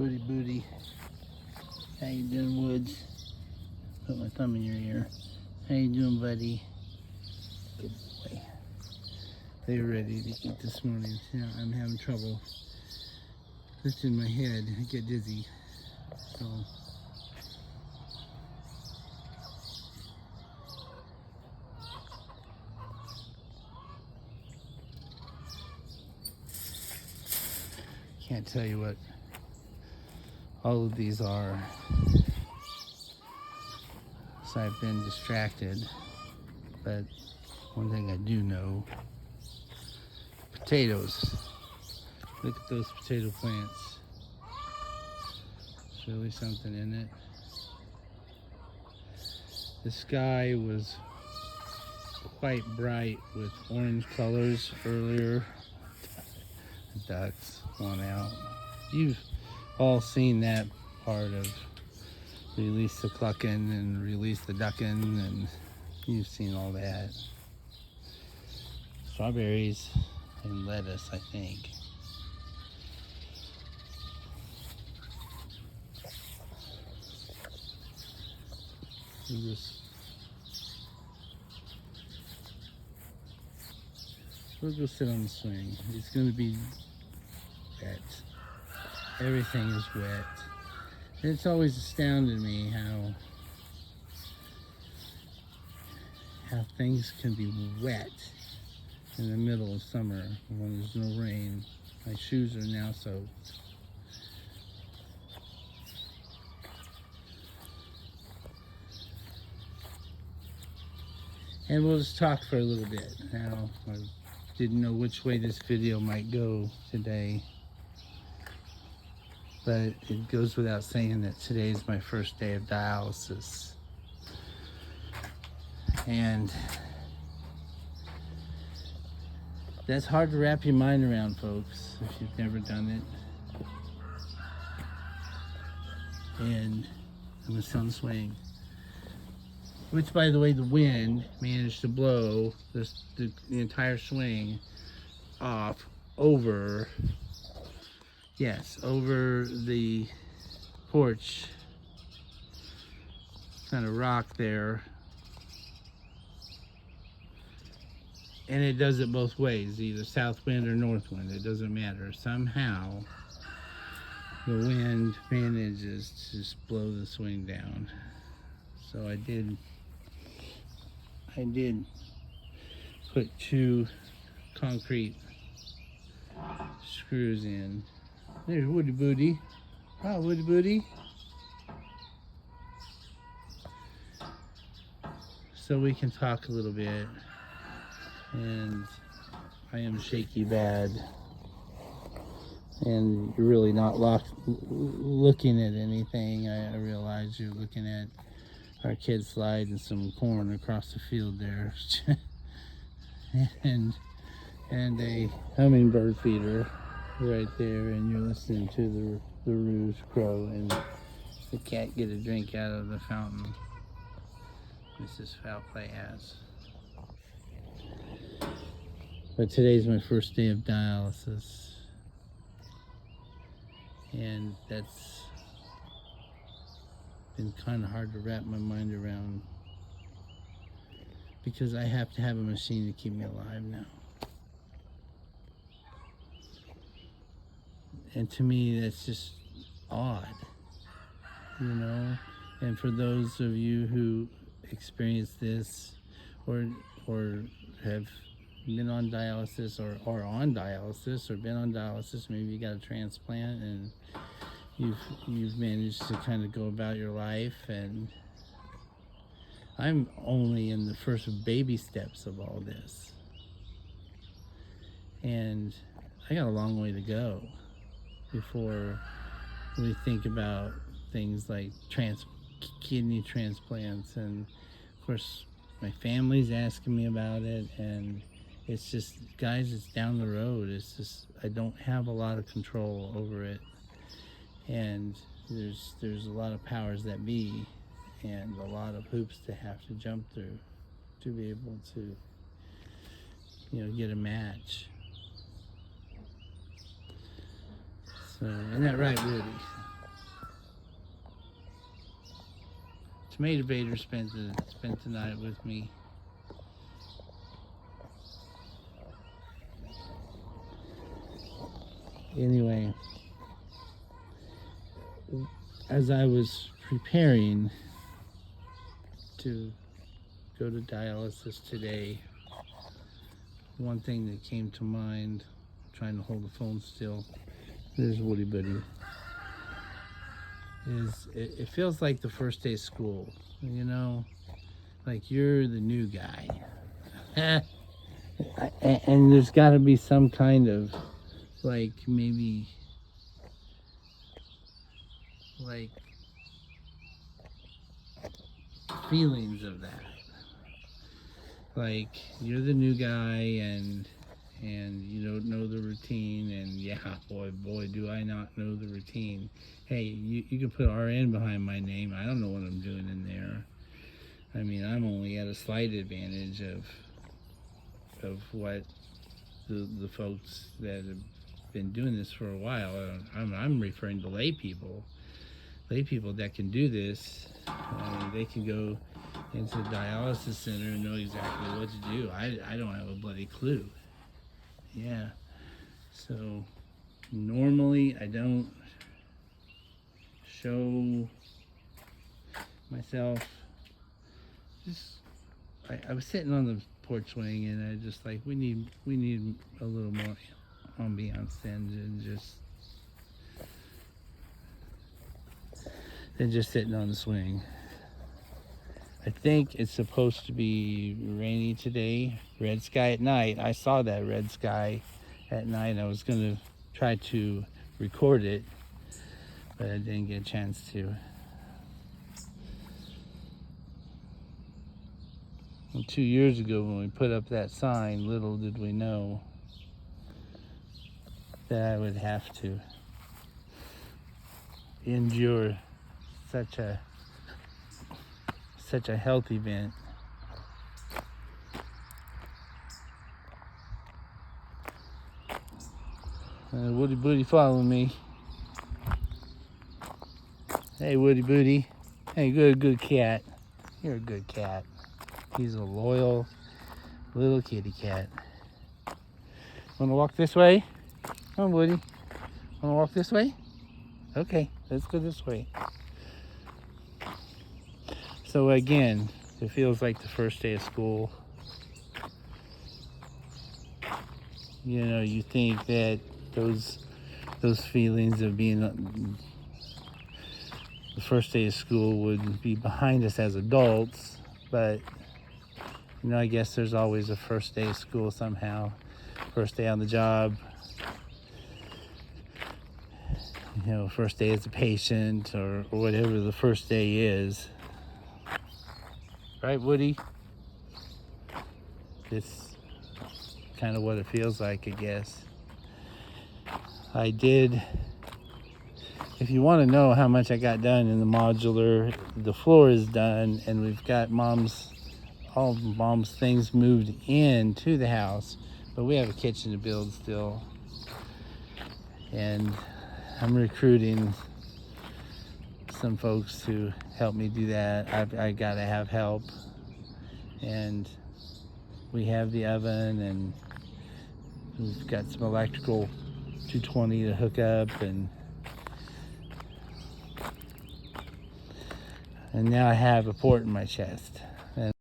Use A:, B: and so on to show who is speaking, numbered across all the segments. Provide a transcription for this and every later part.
A: Woody Booty. How you doing, Woods? Put my thumb in your ear. How you doing, buddy? Good boy. They're ready to eat this morning. Yeah, I'm having trouble lifting my head. I get dizzy. So can't tell you what all of these are. So I've been distracted, but one thing I do know, potatoes. Look at those potato plants. There's really something in it. The sky was quite bright with orange colors earlier. The ducks went out. You've all seen that part of release the clucking and release the ducking, and you've seen all that. Strawberries and lettuce, I think. We'll go sit on the swing. It's going to be wet. Everything is wet. And it's always astounded me how things can be wet in the middle of summer when there's no rain. My shoes are now soaked. And we'll just talk for a little bit. Now, I didn't know which way this video might go today, but it goes without saying that today is my first day of dialysis. And that's hard to wrap your mind around, folks, if you've never done it. And I'm gonna sit on the swing. Which, by the way, the wind managed to blow the entire swing off over the porch kind of rock there. And it does it both ways, either south wind or north wind, it doesn't matter. Somehow the wind manages to just blow the swing down. So I did put 2 concrete screws in. There's Woody Booty. Oh, Woody Booty. So we can talk a little bit. And I am shaky bad. And you're really not looking at anything. I realize you're looking at our kid sliding some corn across the field there. and a hummingbird feeder right there, and you're listening to the rooster crow and the cat get a drink out of the fountain Mrs. Foul Play has. But today's my first day of dialysis, and that's been kind of hard to wrap my mind around because I have to have a machine to keep me alive now. And to me, that's just odd, you know? And for those of you who experience this or have been on dialysis or on dialysis or been on dialysis, maybe you got a transplant and you've managed to kind of go about your life, and I'm only in the first baby steps of all this, and I got a long way to go before we think about things like kidney transplants. And of course my family's asking me about it, and it's just, guys, it's down the road. It's just, I don't have a lot of control over it. And there's a lot of powers that be and a lot of hoops to have to jump through to be able to, you know, get a match. So, isn't that right, Woody? Tomatobator spent the night with me. Anyway, as I was preparing to go to dialysis today, one thing that came to mind, trying to hold the phone still, there's Woody Buddy, is it feels like the first day of school, you know, like you're the new guy. And there's got to be some kind of, like, maybe, like, feelings of that. Like, you're the new guy, and you don't know the routine, and yeah, boy, do I not know the routine. Hey, you can put RN behind my name. I don't know what I'm doing in there. I mean, I'm only at a slight advantage of what the folks that have been doing this for a while. I'm referring to lay people that can do this. They can go into the dialysis center and know exactly what to do. I don't have a bloody clue. Yeah. So normally I don't show myself. I was sitting on the porch swing, and I just like, we need a little more ambiance than just sitting on the swing. I think it's supposed to be rainy today. Red sky at night. I saw that red sky at night. I was going to try to record it, but I didn't get a chance to. Well, 2 years ago when we put up that sign, little did we know that I would have to endure such a health event. Woody Booty following me. Hey, Woody Booty. Hey, good cat. You're a good cat. He's a loyal little kitty cat. Wanna walk this way? Come on, Woody. Wanna walk this way? Okay, let's go this way. So again, it feels like the first day of school. You know, you think that those feelings of being the first day of school would be behind us as adults, but you know, I guess there's always a first day of school somehow. First day on the job, you know, first day as a patient, or whatever the first day is. Right, Woody? It's kind of what it feels like, I guess. If you want to know how much I got done in the modular, the floor is done, and we've got all Mom's things moved into the house, but we have a kitchen to build still. And I'm recruiting some folks to help me do that. I gotta have help. And we have the oven, and we've got some electrical 220 to hook up, and now I have a port in my chest. And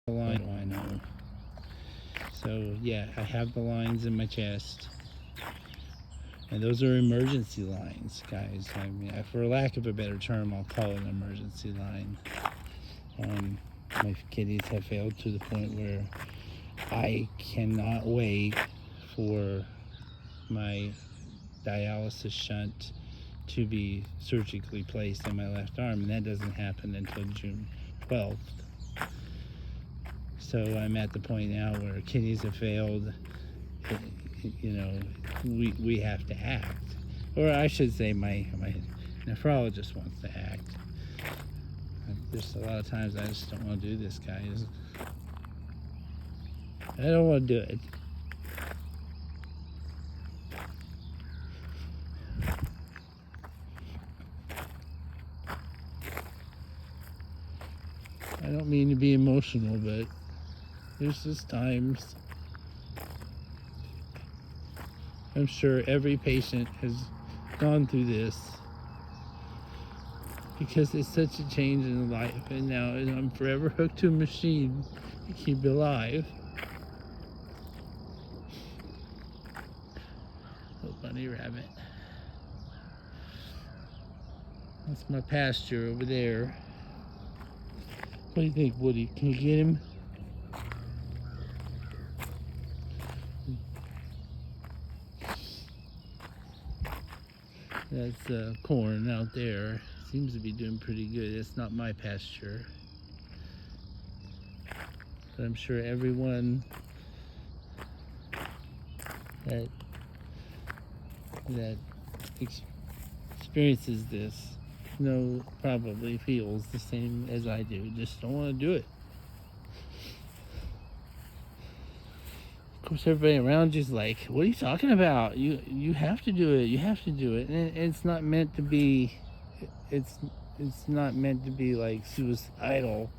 A: the line, I know. So yeah, I have the lines in my chest. And those are emergency lines, guys. I mean, for lack of a better term, I'll call it an emergency line. My kidneys have failed to the point where I cannot wait for my dialysis shunt to be surgically placed in my left arm, and that doesn't happen until June 12th. So I'm at the point now where kidneys have failed. You know, we have to act, or I should say my nephrologist wants to act. There's a lot of times I just don't want to do this, guys. I don't want to do it. I don't mean to be emotional, but there's just times. I'm sure every patient has gone through this because it's such a change in life, and now I'm forever hooked to a machine to keep me alive. Oh, bunny rabbit. That's my pasture over there. What do you think, Woody? Can you get him? That's corn out there. Seems to be doing pretty good. It's not my pasture. But I'm sure everyone that experiences this probably feels the same as I do. Just don't want to do it. Of course, everybody around you's like, "What are you talking about? You have to do it. You have to do it." And it's not meant to be. It's not meant to be like suicidal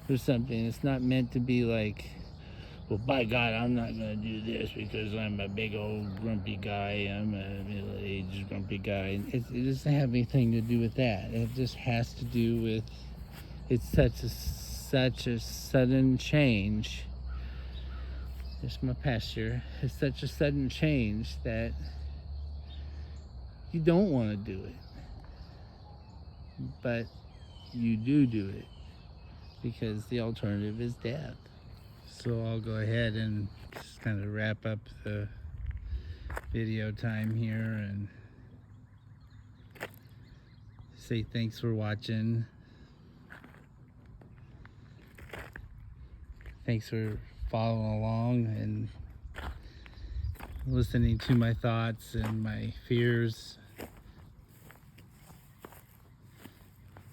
A: or something. It's not meant to be like, well, by God, I'm not gonna do this because I'm a big old grumpy guy. I'm a middle-aged grumpy guy. It doesn't have anything to do with that. It just has to do with it's such a sudden change. It's my pasture. It's such a sudden change that you don't want to do it, but you do it because the alternative is death. So I'll go ahead and just kind of wrap up the video time here and say thanks for watching. Thanks for following along and listening to my thoughts and my fears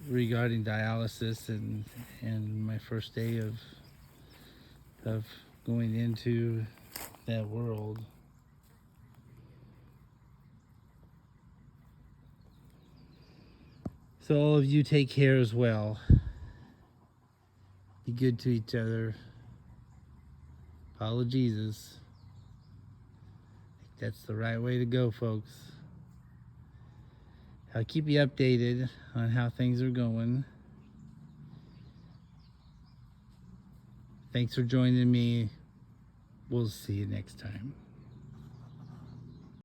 A: regarding dialysis and my first day of going into that world. So all of you take care as well. Be good to each other. Follow Jesus. I think that's the right way to go, folks. I'll keep you updated on how things are going. Thanks for joining me. We'll see you next time.